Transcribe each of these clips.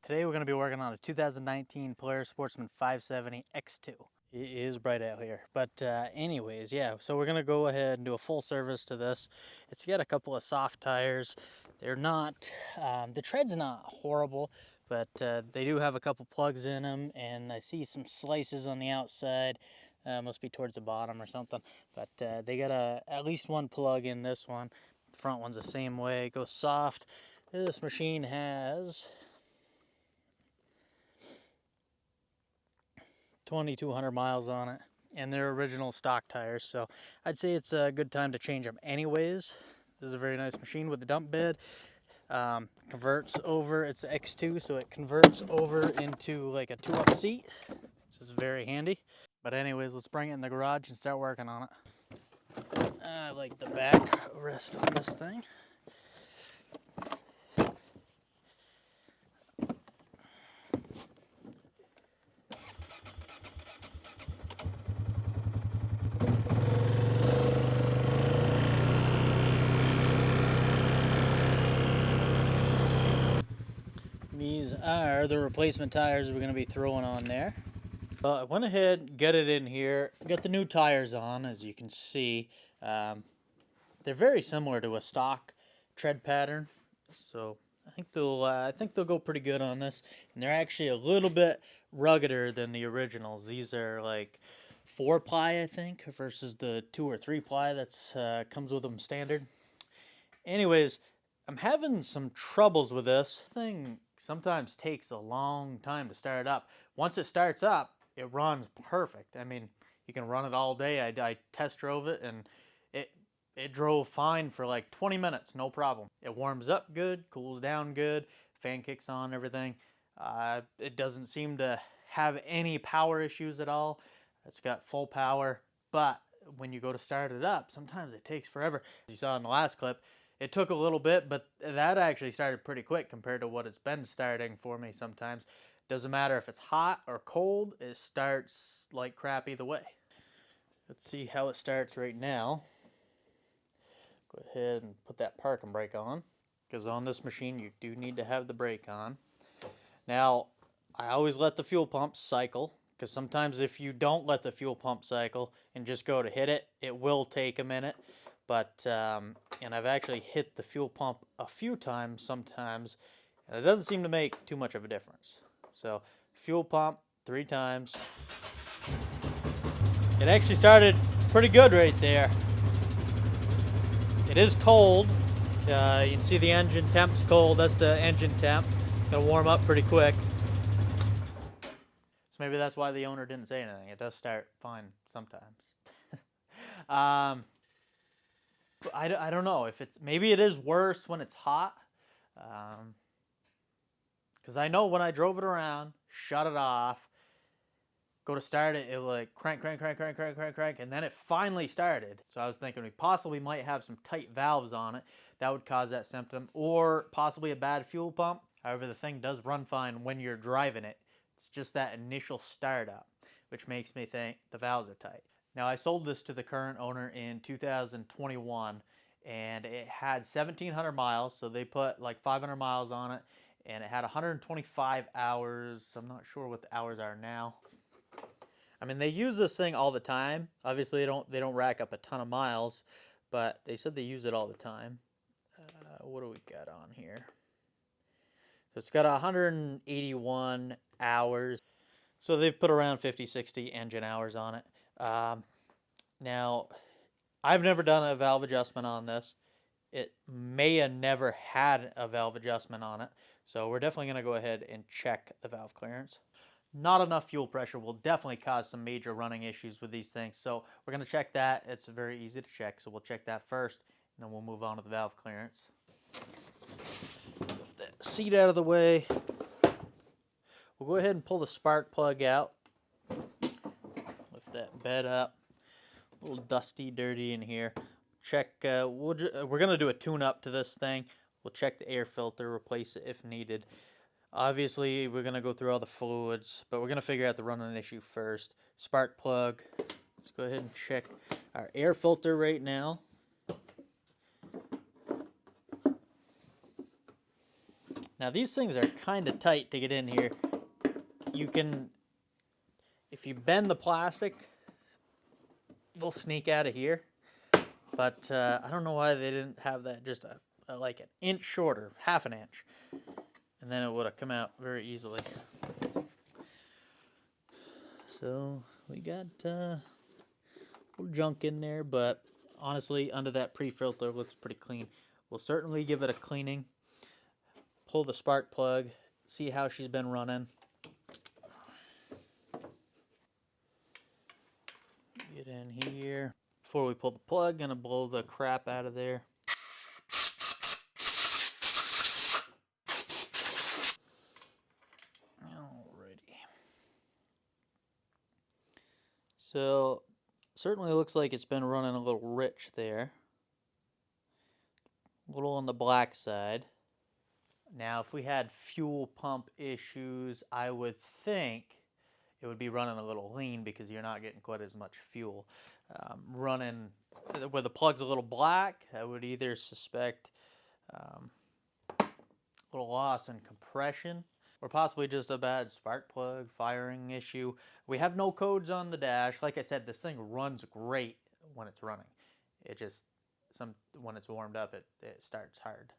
Today we're going to be working on a 2019 Polaris Sportsman 570 X2. It is bright out here, but anyways, yeah, so we're going to go ahead and do a full service to this. It's got a couple of soft tires. They're not, the tread's not horrible, but they do have a couple plugs in them, and I see some slices on the outside. Must be towards the bottom or something, but they got at least one plug in this one. The front one's the same way. It goes soft. This machine has 2,200 miles on it, and they're original stock tires, so I'd say it's a good time to change them anyways. This is a very nice machine with the dump bed. Converts over, it's the X2, so it converts over into like a 2-up seat. This is very handy. But anyways, let's bring it in the garage and start working on it. I like the back rest on this thing. These are the replacement tires we're going to be throwing on there. I went ahead, get it in here, got the new tires on, as you can see. They're very similar to a stock tread pattern, so I think they'll go pretty good on this. And they're actually a little bit ruggeder than the originals. These are like 4-ply, I think, versus the 2 or 3-ply that's comes with them standard. Anyways, I'm having some troubles with this. This thing sometimes takes a long time to start up. Once it starts up, it runs perfect. I mean, you can run it all day. I test drove it, and it drove fine for like 20 minutes, no problem. It warms up good, cools down good, fan kicks on, everything. It doesn't seem to have any power issues at all. It's got full power, but when you go to start it up, sometimes it takes forever. As you saw in the last clip, it took a little bit, but that actually started pretty quick compared to what it's been starting for me sometimes. Doesn't matter if it's hot or cold, it starts like crap either way. Let's see how it starts right now. Go ahead and put that parking brake on, because on this machine you do need to have the brake on. Now, I always let the fuel pump cycle, because sometimes if you don't let the fuel pump cycle and just go to hit it, it will take a minute. But, and I've actually hit the fuel pump a few times sometimes, and it doesn't seem to make too much of a difference. So, fuel pump 3 times. It actually started pretty good right there. It is cold. You can see the engine temp's cold. That's the engine temp. Gonna warm up pretty quick. So maybe that's why the owner didn't say anything. It does start fine sometimes. I don't know if it's, maybe it is worse when it's hot. Because I know when I drove it around, shut it off, go to start it, it like crank, and then it finally started. So I was thinking we possibly might have some tight valves on it. That would cause that symptom, or possibly a bad fuel pump. However, the thing does run fine when you're driving it. It's just that initial startup, which makes me think the valves are tight. Now, I sold this to the current owner in 2021, and it had 1,700 miles, so they put like 500 miles on it, and it had 125 hours. I'm not sure what the hours are now. I mean, they use this thing all the time. Obviously, they don't rack up a ton of miles, but they said they use it all the time. What do we got on here? So it's got 181 hours. So they've put around 50, 60 engine hours on it. Now, I've never done a valve adjustment on this. It may have never had a valve adjustment on it. So we're definitely going to go ahead and check the valve clearance. Not enough fuel pressure will definitely cause some major running issues with these things. So we're going to check that. It's very easy to check. So we'll check that first, and then we'll move on to the valve clearance. Lift that seat out of the way. We'll go ahead and pull the spark plug out. Lift that bed up. A little dusty, dirty in here. Check, we're going to do a tune-up to this thing. We'll check the air filter, replace it if needed. Obviously, we're going to go through all the fluids, but we're going to figure out the running issue first. Spark plug. Let's go ahead and check our air filter right now. Now these things are kind of tight to get in here. You can, if you bend the plastic, they'll sneak out of here. But I don't know why they didn't have that just like an inch shorter, half an inch. And then it would have come out very easily. So we got a little junk in there, but honestly, under that pre-filter looks pretty clean. We'll certainly give it a cleaning. Pull the spark plug, see how she's been running. Get in here. Before we pull the plug, gonna blow the crap out of there. Alrighty. So, certainly looks like it's been running a little rich there. A little on the black side. Now, if we had fuel pump issues, I would think it would be running a little lean because you're not getting quite as much fuel. Running where the plug's a little black, I would either suspect a little loss in compression or possibly just a bad spark plug firing issue. We have no codes on the dash. Like I said, this thing runs great when it's running. It just, when it's warmed up, it starts hard.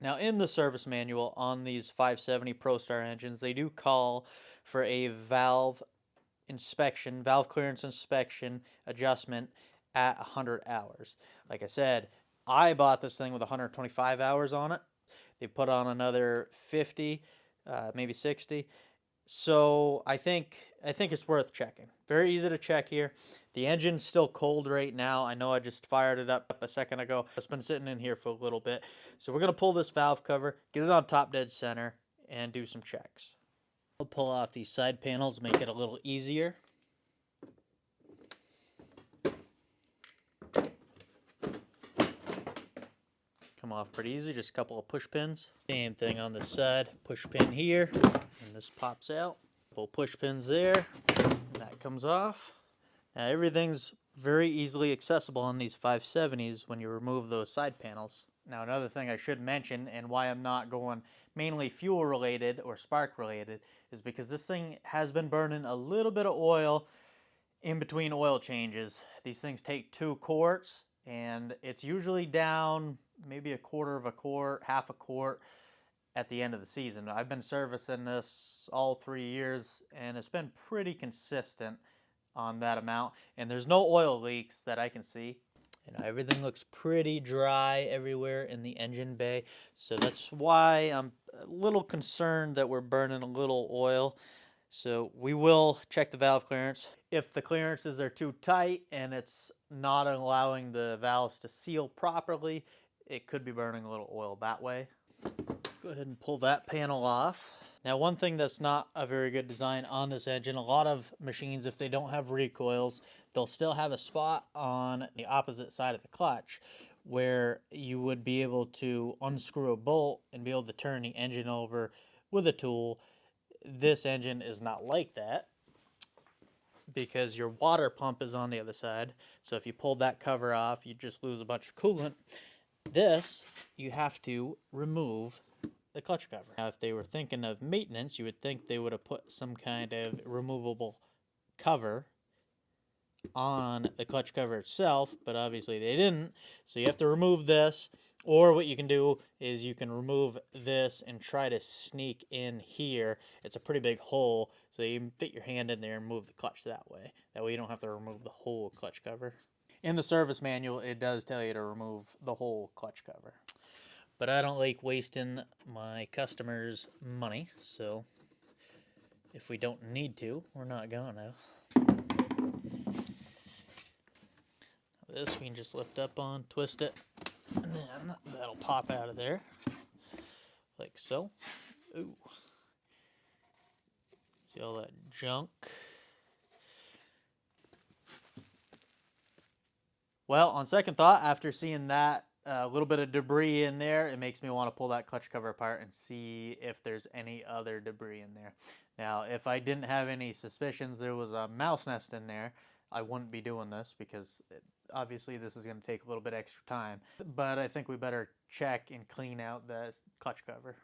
Now, in the service manual on these 570 ProStar engines, they do call for a valve inspection, valve clearance inspection adjustment at 100 hours. Like I said, I bought this thing with 125 hours on it. They put on another 50, maybe 60. So I think it's worth checking. Very easy to check here. The engine's still cold right now. I know I just fired it up a second ago. It's been sitting in here for a little bit. So we're going to pull this valve cover, get it on top dead center, and do some checks. I'll pull off these side panels, make it a little easier. Come off pretty easy, just a couple of push pins. Same thing on this side, push pin here, and this pops out. Couple push pins there, and that comes off. Now everything's very easily accessible on these 570s when you remove those side panels. Now another thing I should mention, and why I'm not going mainly fuel related or spark related, is because this thing has been burning a little bit of oil in between oil changes. These things take 2 quarts, and it's usually down maybe a quarter of a quart, half a quart at the end of the season. I've been servicing this all 3 years, and it's been pretty consistent on that amount. And there's no oil leaks that I can see. And everything looks pretty dry everywhere in the engine bay. So that's why I'm a little concerned that we're burning a little oil. So we will check the valve clearance. If the clearances are too tight and it's not allowing the valves to seal properly, it could be burning a little oil that way. Go ahead and pull that panel off. Now, one thing that's not a very good design on this engine, a lot of machines, if they don't have recoils, they'll still have a spot on the opposite side of the clutch where you would be able to unscrew a bolt and be able to turn the engine over with a tool. This engine is not like that because your water pump is on the other side. So if you pulled that cover off, you just lose a bunch of coolant. This, you have to remove the clutch cover. Now, if they were thinking of maintenance, you would think they would have put some kind of removable cover on the clutch cover itself, but obviously they didn't. So you have to remove this, or what you can do is you can remove this and try to sneak in here. It's a pretty big hole, so you can fit your hand in there and move the clutch that way. That way you don't have to remove the whole clutch cover. In the service manual, it does tell you to remove the whole clutch cover. But I don't like wasting my customers' money, so if we don't need to, we're not going to. This we can just lift up on, twist it, and then that'll pop out of there, like so. Ooh. See all that junk? Well, on second thought, after seeing that little bit of debris in there, it makes me want to pull that clutch cover apart and see if there's any other debris in there. Now, if I didn't have any suspicions there was a mouse nest in there, I wouldn't be doing this because obviously this is going to take a little bit extra time. But I think we better check and clean out the clutch cover.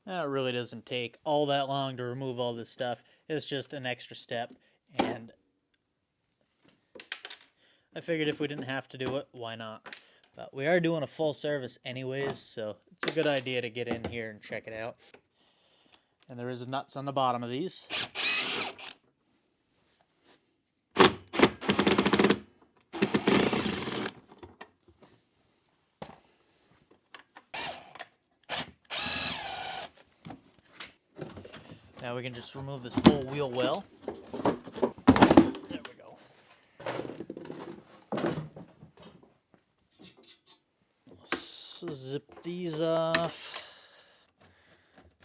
Now, it really doesn't take all that long to remove all this stuff. It's just an extra step, and I figured if we didn't have to do it, why not? But we are doing a full service anyways, so it's a good idea to get in here and check it out. And there is nuts on the bottom of these. Now we can just remove this whole wheel well. There we go. Let's zip these off.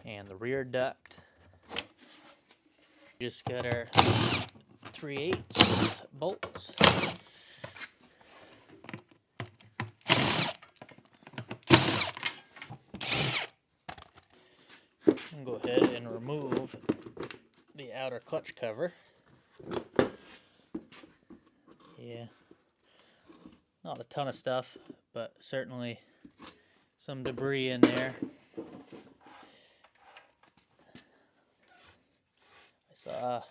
And the rear duct. Just got our 3/8 bolts. And go ahead and remove the outer clutch cover. Yeah, not a ton of stuff, but certainly some debris in there. I saw,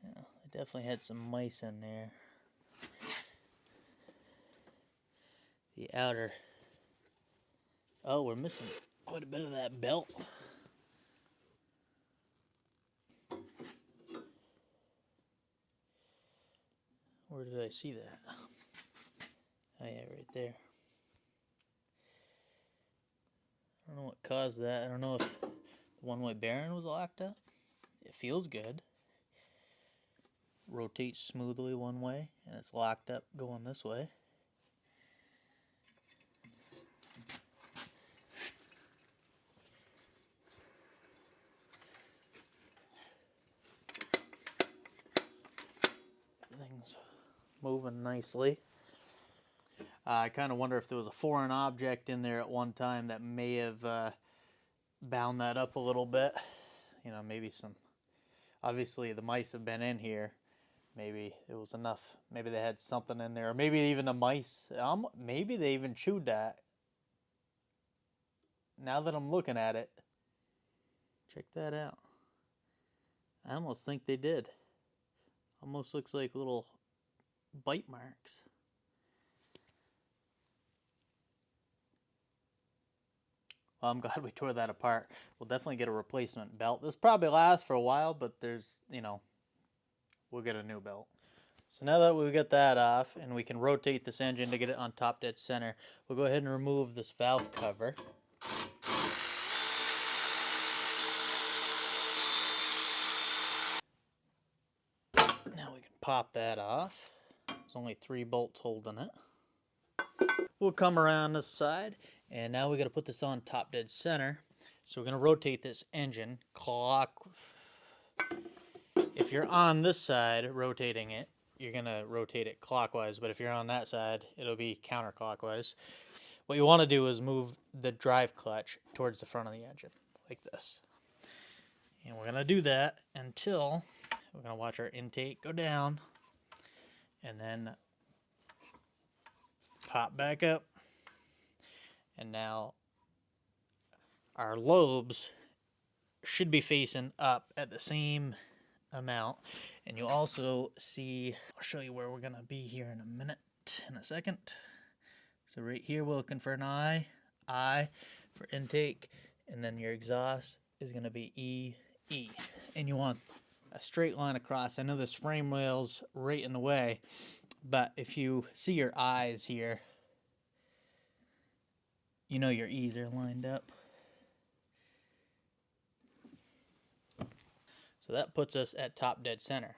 I definitely had some mice in there. The outer, oh, we're missing quite a bit of that belt. Where did I see that? Oh yeah, right there. I don't know what caused that. I don't know if the one-way bearing was locked up. It feels good. Rotates smoothly one way, and it's locked up going this way. Everything's moving nicely. I kind of wonder if there was a foreign object in there at one time that may have bound that up a little bit. You know, maybe some, obviously the mice have been in here. Maybe it was enough. Maybe they had something in there. Or maybe even the mice, maybe they even chewed that. Now that I'm looking at it, check that out. I almost think they did. Almost looks like little bite marks. Well, I'm glad we tore that apart. We'll definitely get a replacement belt. This probably lasts for a while, but there's, you know, we'll get a new belt. So now that we've got that off and we can rotate this engine to get it on top dead center, we'll go ahead and remove this valve cover. Now we can pop that off. There's only 3 bolts holding it. We'll come around this side, and now we got to put this on top dead center. So we're going to rotate this engine clock. If you're on this side rotating it, you're going to rotate it clockwise, but if you're on that side, it'll be counterclockwise. What you want to do is move the drive clutch towards the front of the engine, like this. And we're going to do that until we're going to watch our intake go down, and then pop back up. And now our lobes should be facing up at the same amount. And you'll also see, I'll show you where we're going to be here in a second. So right here we're looking for an I for intake, and then your exhaust is going to be E. And you want a straight line across. I know this frame rail's right in the way, but if you see your I's here, you know your E's are lined up. So that puts us at top dead center.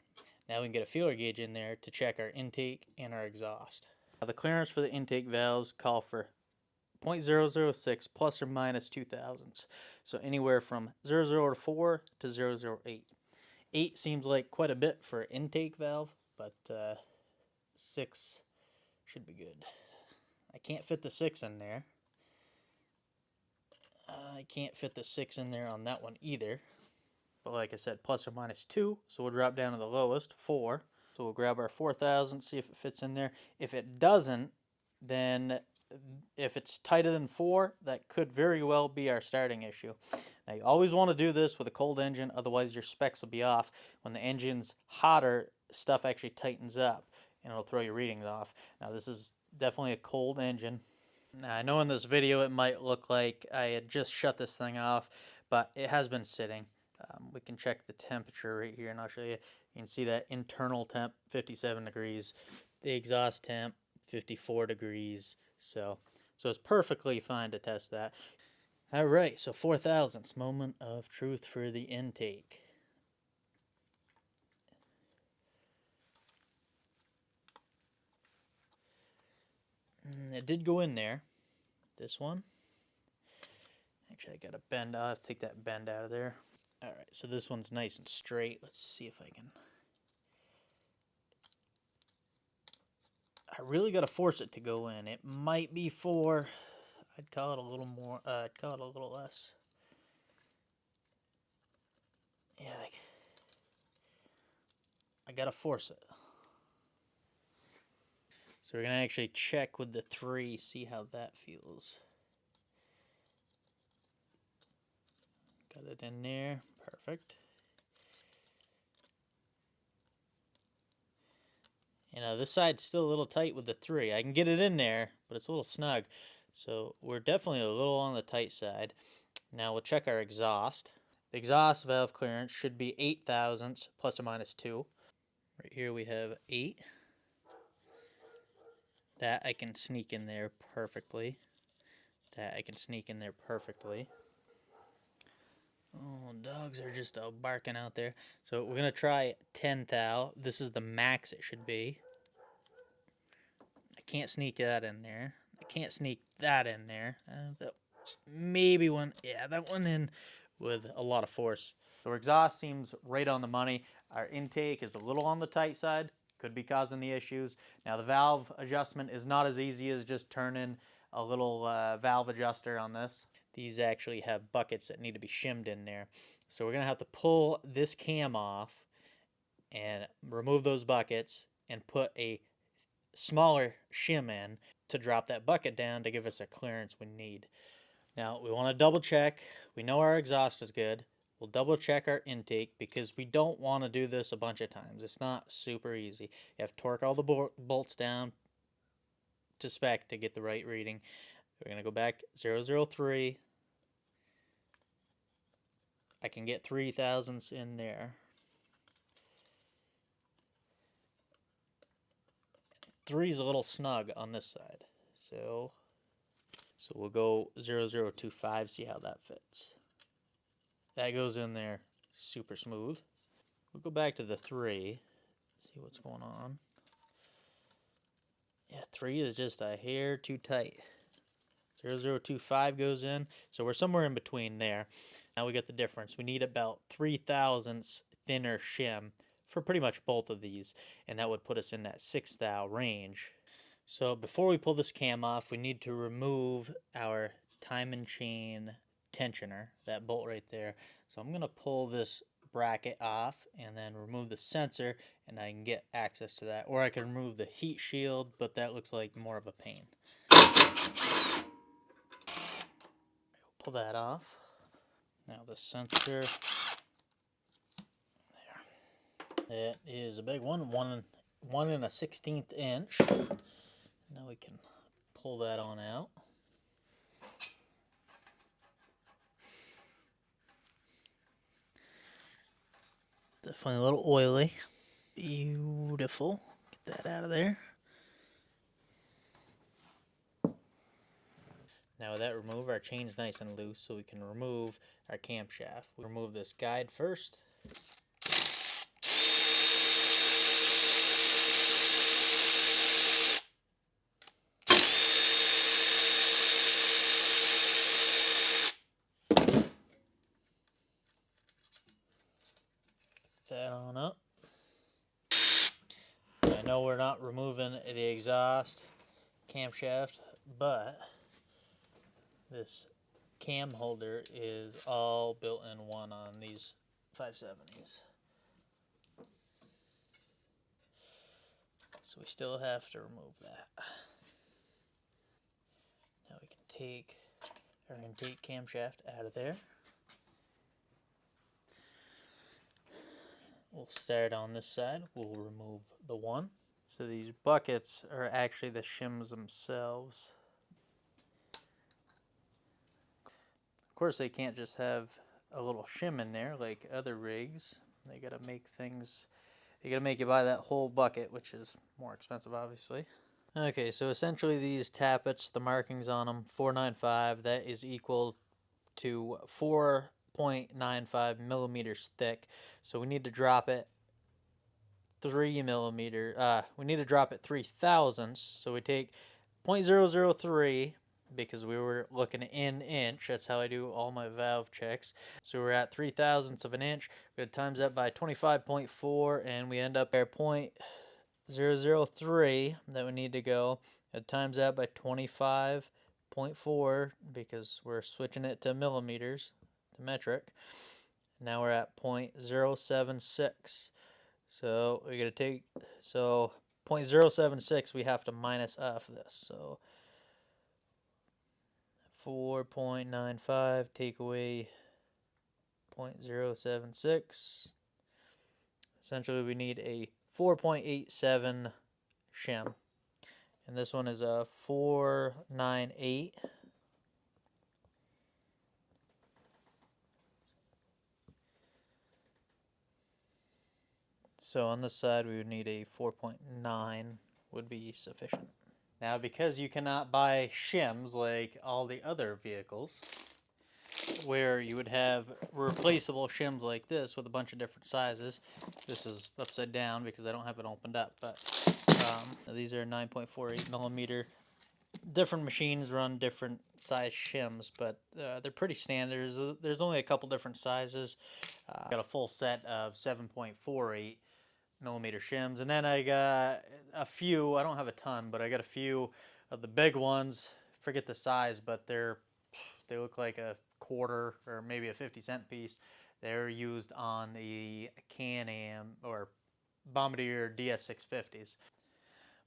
Now we can get a feeler gauge in there to check our intake and our exhaust. Now the clearance for the intake valves call for 0.006 plus or minus 2 thousandths. So anywhere from 0.004 to 0.008. 8 seems like quite a bit for an intake valve, but 6 should be good. I can't fit the 6 in there. I can't fit the 6 in there on that one either. But like I said, plus or minus 2, so we'll drop down to the lowest, 4. So we'll grab our 4 thousandths, see if it fits in there. If it doesn't, then If it's tighter than 4, that could very well be our starting issue. Now, you always want to do this with a cold engine, otherwise your specs will be off. When the engine's hotter, stuff actually tightens up, and it'll throw your readings off. Now, this is definitely a cold engine. Now, I know in this video it might look like I had just shut this thing off, but it has been sitting. We can check the temperature right here, and I'll show you. You can see that internal temp, 57 degrees. The exhaust temp, 54 degrees. So it's perfectly fine to test that. All right, so 4 thousandths, moment of truth for the intake. It did go in there. This one. Actually, I got to bend. I'll have to take that bend out of there. All right, so this one's nice and straight. Let's see if I can. I really got to force it to go in. It might be 4. I'd call it a little more. I'd call it a little less. Yeah, I got to force it. So we're going to actually check with the 3, see how that feels. Got it in there. Perfect. You know, this side's still a little tight with the 3. I can get it in there, but it's a little snug. So we're definitely a little on the tight side. Now we'll check our exhaust. The exhaust valve clearance should be 8 thousandths plus or minus 2. Right here we have 8. That I can sneak in there perfectly. That I can sneak in there perfectly. Oh, dogs are just barking out there. So we're going to try 10 thou. This is the max it should be. I can't sneak that in there. I can't sneak that in there. Maybe one. Yeah, that one in with a lot of force. So our exhaust seems right on the money. Our intake is a little on the tight side. Could be causing the issues. Now the valve adjustment is not as easy as just turning a little valve adjuster on this. These actually have buckets that need to be shimmed in there. So we're going to have to pull this cam off and remove those buckets and put a smaller shim in to drop that bucket down to give us the clearance we need. Now we want to double check. We know our exhaust is good. We'll double check our intake because we don't want to do this a bunch of times. It's not super easy. You have to torque all the bolts down to spec to get the right reading. We're going to go back 003. I can get 3 thousandths in there. 3 is a little snug on this side. So we'll go 0025, see how that fits. That goes in there super smooth. We'll go back to the 3, see what's going on. Yeah, 3 is just a hair too tight. 0025 goes in, so we're somewhere in between there. Now we get the difference. We need about 3 thousandths thinner shim for pretty much both of these, and that would put us in that 6 thou range. So before we pull this cam off, we need to remove our time and chain tensioner, that bolt right there. So I'm going to pull this bracket off and then remove the sensor, and I can get access to that. Or I can remove the heat shield, but that looks like more of a pain. Pull that off. Now the sensor, there. It is a big one, 1 1/16 inch. Now we can pull that on out. Definitely a little oily. Beautiful. Get that out of there. Now with that removed, our chain's nice and loose, so we can remove our camshaft. We remove this guide first. Put that on up. I know we're not removing the exhaust camshaft, but this cam holder is all built in one on these 570s. So we still have to remove that. take our intake camshaft out of there. We'll start on this side. We'll remove the one. So these buckets are actually the shims themselves. Of course, they can't just have a little shim in there like other rigs. They gotta make things, they gotta make you buy that whole bucket, which is more expensive, obviously. Okay, so essentially these tappets, the markings on them, 495, that is equal to 4.95 millimeters thick. So we need to drop it 3 millimeter. We need to drop it 3 thousandths. So we take 0.003 because we were looking in inch. That's how I do all my valve checks. So we're at 3 thousandths of an inch. We're going to times that by 25.4, and we end up at 0.003 that we need to go. And times that by 25.4 because we're switching it to millimeters, to metric. Now we're at 0.076. So we're going to take, so 0.076 we have to minus off this. So 4.95 take away 0.076. Essentially we need a 4.87 shim. And this one is a 498. So on this side we would need a 4.9 would be sufficient. Now because you cannot buy shims like all the other vehicles, where you would have replaceable shims like this with a bunch of different sizes. This is upside down because I don't have it opened up, but these are 9.48 millimeter. Different machines run different size shims, but they're pretty standard. There's only a couple different sizes. Got a full set of 7.48 millimeter shims, and then I got a few, I don't have a ton, but I got a few of the big ones. Forget the size, but they look like a quarter or maybe a 50-cent piece. They're used on the Can-Am or Bombardier DS650s.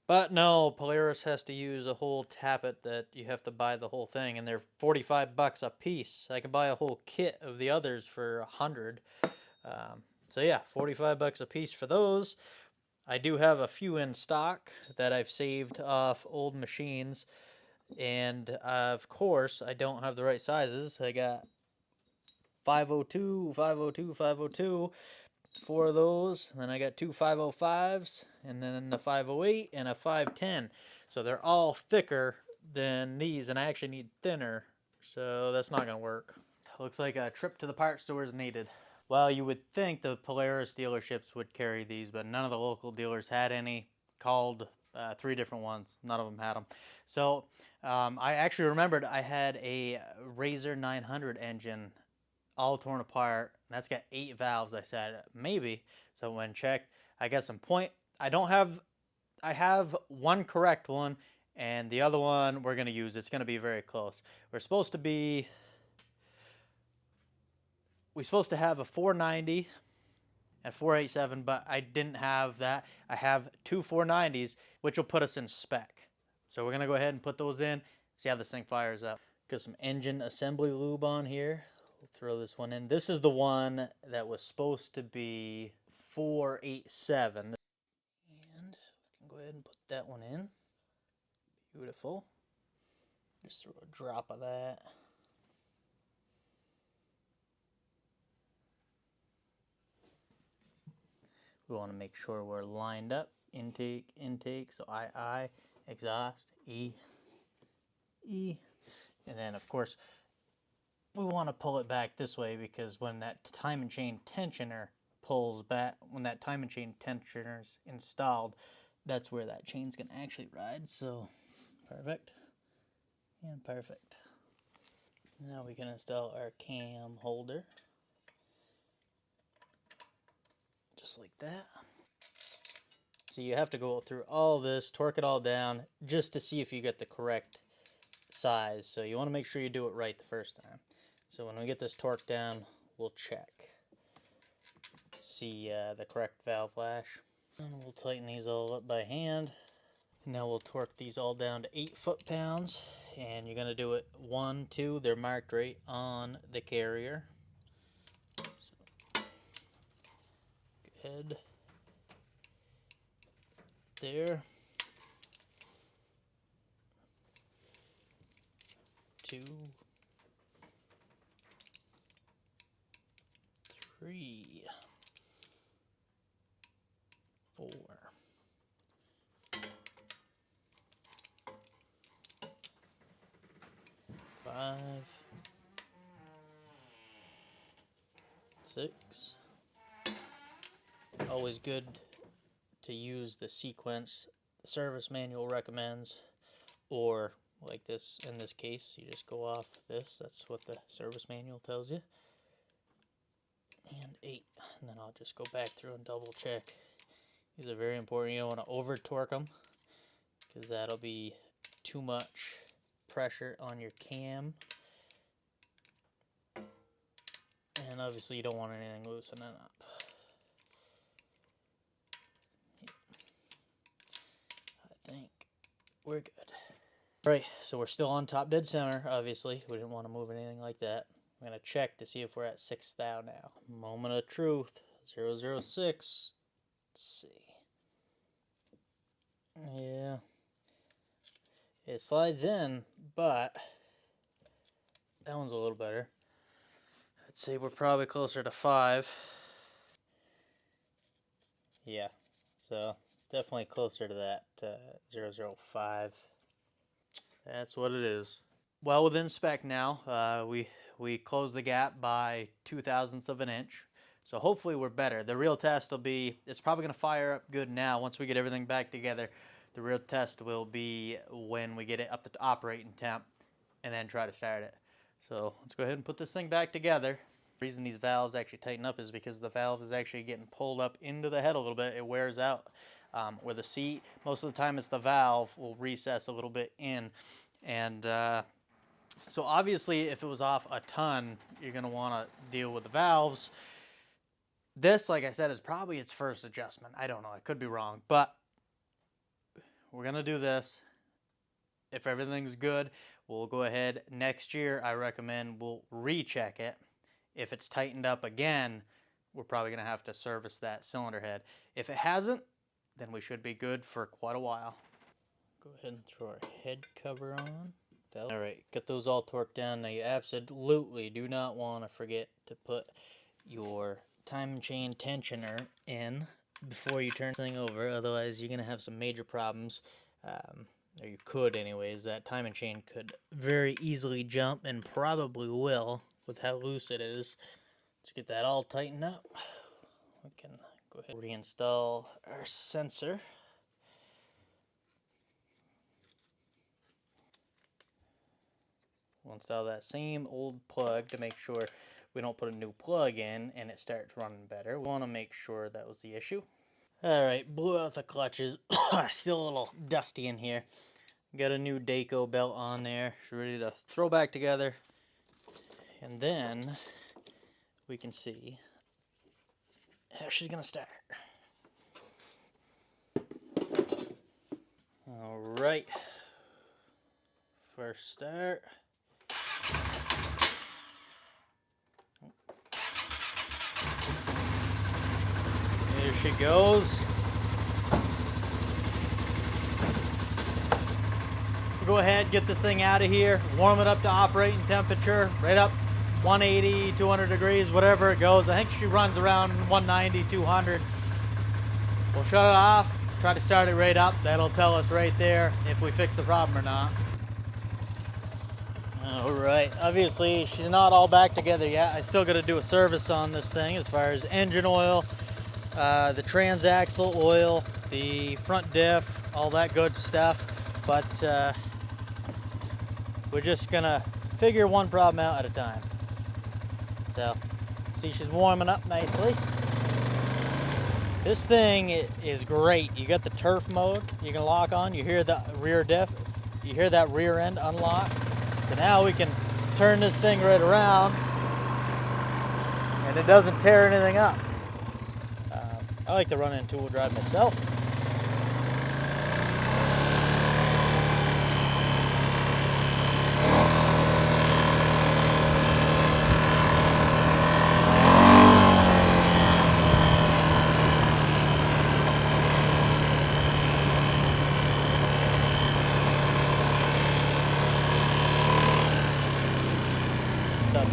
But no, Polaris has to use a whole tappet that you have to buy the whole thing, and they're 45 bucks a piece. I can buy a whole kit of the others for 100. So yeah, 45 bucks a piece for those. I do have a few in stock that I've saved off old machines. And of course, I don't have the right sizes. I got 502, 502, 502, 4 of those. And then I got two 505s, and then a 508 and a 510. So they're all thicker than these, and I actually need thinner. So that's not going to work. Looks like a trip to the parts store is needed. Well, you would think the Polaris dealerships would carry these, but none of the local dealers had any. Called 3 different ones. None of them had them. So I actually remembered I had a Razor 900 engine all torn apart. That's got 8 valves. I said maybe. So when checked, I got some point. I have one correct one, and the other one we're gonna use. It's gonna be very close. We're supposed to have a 490 and 487, but I didn't have that. I have 2 490s, which will put us in spec. So we're going to go ahead and put those in, see how this thing fires up. Got some engine assembly lube on here. We'll throw this one in. This is the one that was supposed to be 487. And we can go ahead and put that one in. Beautiful. Just throw a drop of that. We want to make sure we're lined up. Intake, intake. So I, exhaust, E, E. And then, of course, we want to pull it back this way because when that time and chain tensioner pulls back, when that time and chain tensioner is installed, that's where that chain's going to actually ride. So, perfect. And perfect. Now we can install our cam holder. Just like that. So you have to go through all this, torque it all down, just to see if you get the correct size. So you want to make sure you do it right the first time. So when we get this torque down, we'll check. See the correct valve flash. And we'll tighten these all up by hand. Now we'll torque these all down to 8 foot-pounds, and you're going to do it 1, 2, they're marked right on the carrier. So, go ahead, there, 2, 3, 4. 5, 6. Always good to use the sequence the service manual recommends, or like this, in this case, you just go off this. That's what the service manual tells you. And 8. And then I'll just go back through and double check. These are very important. You don't want to over torque them, because that'll be too much pressure on your cam. And obviously you don't want anything loosening up. I think we're good. Alright, so we're still on top dead center, obviously. We didn't want to move anything like that. I'm going to check to see if we're at 6 thou now. Moment of truth. 006. Let's see. Yeah. It slides in, but that one's a little better. I'd say we're probably closer to 5. Yeah, so definitely closer to that 005. That's what it is. Well within spec now. We closed the gap by 0.02 of an inch. So hopefully we're better. The real test will be, it's probably going to fire up good now once we get everything back together. The real test will be when we get it up to operating temp and then try to start it. So let's go ahead and put this thing back together. The reason these valves actually tighten up is because the valve is actually getting pulled up into the head a little bit. It wears out. Where the seat, most of the time it's the valve, will recess a little bit in. And so obviously if it was off a ton, you're going to want to deal with the valves. This, like I said, is probably its first adjustment. I don't know. I could be wrong. But we're going to do this. If everything's good, we'll go ahead. Next year, I recommend we'll recheck it. If it's tightened up again, we're probably going to have to service that cylinder head. If it hasn't, then we should be good for quite a while. Go ahead and throw our head cover on. Alright, get those all torqued down. Now you absolutely do not want to forget to put your time chain tensioner in before you turn this thing over, otherwise you're going to have some major problems. Or you could anyways. That timing chain could very easily jump, and probably will with how loose it is. Let's get that all tightened up. We can go ahead and reinstall our sensor. We'll install that same old plug to make sure we don't put a new plug in and it starts running better. We want to make sure that was the issue. Alright, blew out the clutches. Still a little dusty in here. Got a new Daco belt on there. She's ready to throw back together. And then we can see how she's going to start. Alright. First start. There she goes. Go ahead, get this thing out of here, warm it up to operating temperature, right up 180, 200 degrees, whatever it goes. I think she runs around 190, 200. We'll shut it off, try to start it right up. That'll tell us right there if we fix the problem or not. Alright, obviously she's not all back together yet. I still got to do a service on this thing as far as engine oil, the transaxle oil, the front diff, all that good stuff. But we're just gonna figure one problem out at a time. So, see, she's warming up nicely. This thing is great. You got the turf mode you can lock on. You hear the rear diff. You hear that rear end unlock. So now we can turn this thing right around and it doesn't tear anything up. I like to run in two-wheel drive myself.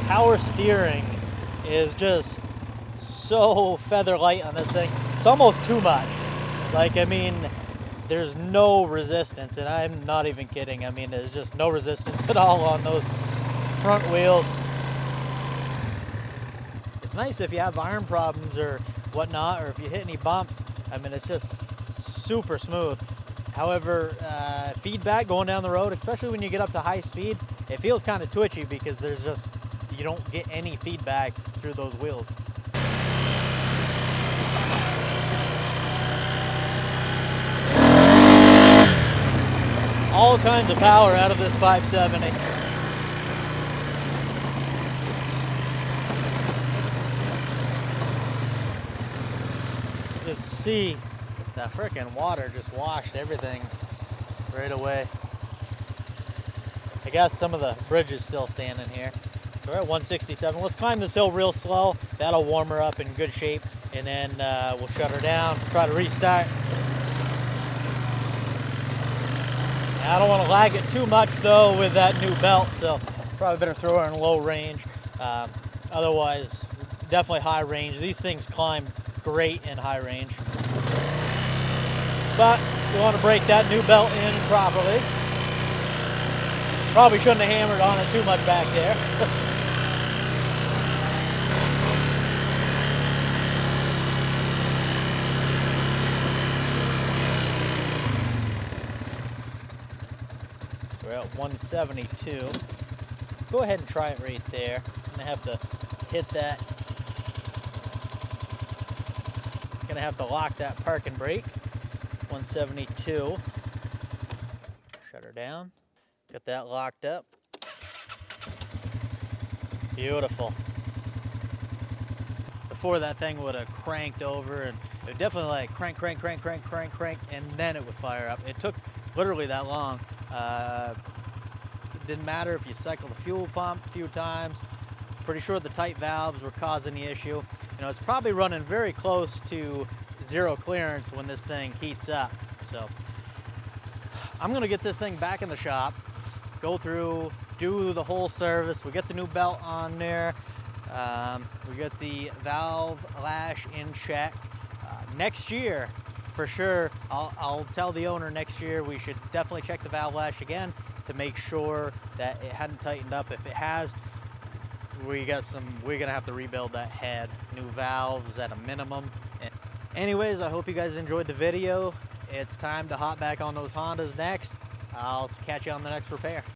power steering is just so feather light on this thing. It's almost too much. Like, I mean, there's no resistance, and I'm not even kidding. I mean, there's just no resistance at all on those front wheels. It's nice if you have iron problems or whatnot, or if you hit any bumps. I mean, it's just super smooth. However, feedback going down the road, especially when you get up to high speed, it feels kind of twitchy because there's just, you don't get any feedback through those wheels. All kinds of power out of this 570. Just see that frickin' water just washed everything right away. I guess some of the bridge is still standing here. So we're at 167. Let's climb this hill real slow. That'll warm her up in good shape, and then we'll shut her down, try to restart. I don't want to lag it too much though with that new belt, so probably better throw her in low range. Otherwise, definitely high range. These things climb great in high range. But you want to break that new belt in properly. Probably shouldn't have hammered on it too much back there. So we're at 172. Go ahead and try it right there. I'm gonna have to hit that. Gonna have to lock that parking brake. 172. Shut her down. Got that locked up. Beautiful. Before that thing would have cranked over, and it would definitely like crank, and then it would fire up. It took literally that long. It didn't matter if you cycled the fuel pump a few times. Pretty sure the tight valves were causing the issue. You know, it's probably running very close to zero clearance when this thing heats up. So I'm gonna get this thing back in the shop, go through, do the whole service. We get the new belt on there. We get the valve lash in check. Next year, for sure, I'll tell the owner next year we should definitely check the valve lash again to make sure that it hadn't tightened up. If it has, we're gonna have to rebuild that head. New valves at a minimum. Anyways, I hope you guys enjoyed the video. It's time to hop back on those Hondas next. I'll catch you on the next repair.